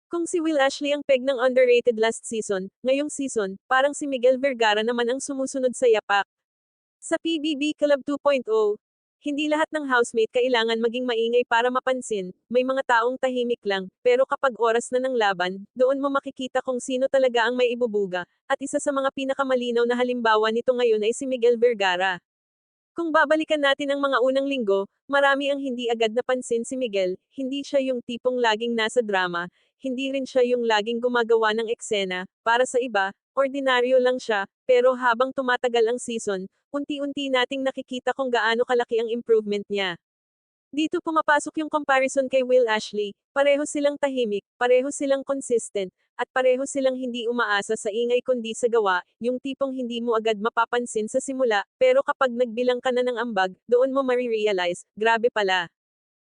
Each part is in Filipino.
Kung si Will Ashley ang peg ng underrated last season, ngayong season, parang si Miguel Vergara naman ang sumusunod sa yapak. Sa PBB Club 2.0, hindi lahat ng housemate kailangan maging maingay para mapansin, may mga taong tahimik lang, pero kapag oras na ng laban, doon mo makikita kung sino talaga ang may ibubuga, at isa sa mga pinakamalinaw na halimbawa nito ngayon ay si Miguel Vergara. Kung babalikan natin ang mga unang linggo, marami ang hindi agad napansin si Miguel, hindi siya yung tipong laging nasa drama, hindi rin siya yung laging gumagawa ng eksena, para sa iba, ordinaryo lang siya, pero habang tumatagal ang season, unti-unti nating nakikita kung gaano kalaki ang improvement niya. Dito pumapasok yung comparison kay Will Ashley, pareho silang tahimik, pareho silang consistent, at pareho silang hindi umaasa sa ingay kundi sa gawa, yung tipong hindi mo agad mapapansin sa simula, pero kapag nagbilang ka na ng ambag, doon mo marirealize, grabe pala.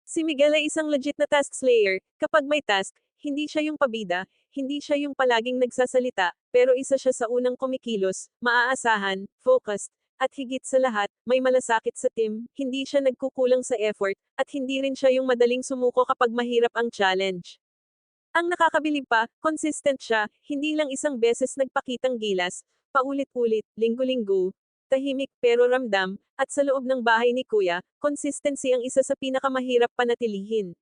Si Miguel ay isang legit na task slayer, kapag may task, hindi siya yung pabida, hindi siya yung palaging nagsasalita, pero isa siya sa unang kumikilos, maaasahan, focused, at higit sa lahat, may malasakit sa team, hindi siya nagkukulang sa effort, at hindi rin siya yung madaling sumuko kapag mahirap ang challenge. Ang nakakabilib pa, consistent siya, hindi lang isang beses nagpakitang gilas, paulit-ulit, linggo-linggo, tahimik pero ramdam, at sa loob ng bahay ni Kuya, consistency ang isa sa pinakamahirap panatilihin.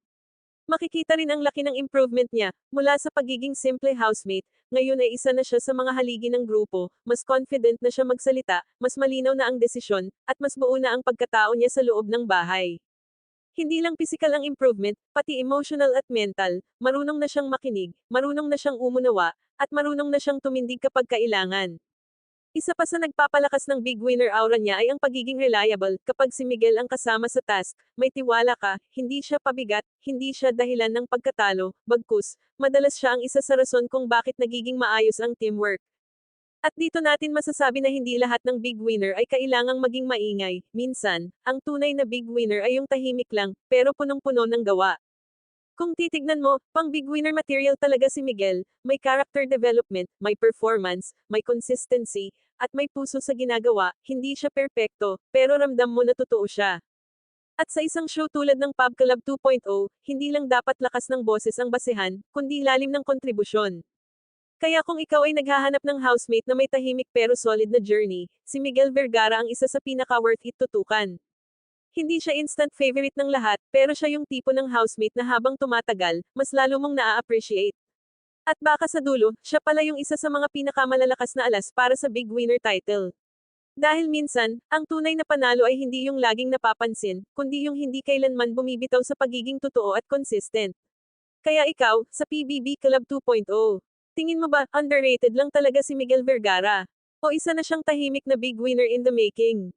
Makikita rin ang laki ng improvement niya, mula sa pagiging simple housemate, ngayon ay isa na siya sa mga haligi ng grupo, mas confident na siya magsalita, mas malinaw na ang desisyon, at mas buo na ang pagkatao niya sa loob ng bahay. Hindi lang physical ang improvement, pati emotional at mental, marunong na siyang makinig, marunong na siyang umunawa, at marunong na siyang tumindig kapag kailangan. Isa pa sa nagpapalakas ng big winner aura niya ay ang pagiging reliable. Kapag si Miguel ang kasama sa task, may tiwala ka, hindi siya pabigat, hindi siya dahilan ng pagkatalo, bagkus, madalas siya ang isa sa rason kung bakit nagiging maayos ang teamwork. At dito natin masasabi na hindi lahat ng big winner ay kailangang maging maingay. Minsan, ang tunay na big winner ay yung tahimik lang, pero punong-puno ng gawa. Kung titignan mo, pang big winner material talaga si Miguel, may character development, may performance, may consistency, at may puso sa ginagawa, hindi siya perpekto, pero ramdam mo na totoo siya. At sa isang show tulad ng Pub Club 2.0, hindi lang dapat lakas ng boses ang basehan, kundi lalim ng kontribusyon. Kaya kung ikaw ay naghahanap ng housemate na may tahimik pero solid na journey, si Miguel Vergara ang isa sa pinaka-worth it tutukan. Hindi siya instant favorite ng lahat, pero siya yung tipo ng housemate na habang tumatagal, mas lalo mong naa-appreciate. At baka sa dulo, siya pala yung isa sa mga pinakamalalakas na alas para sa big winner title. Dahil minsan, ang tunay na panalo ay hindi yung laging napapansin, kundi yung hindi kailanman bumibitaw sa pagiging totoo at consistent. Kaya ikaw, sa PBB Club 2.0, tingin mo ba, underrated lang talaga si Miguel Vergara? O isa na siyang tahimik na big winner in the making?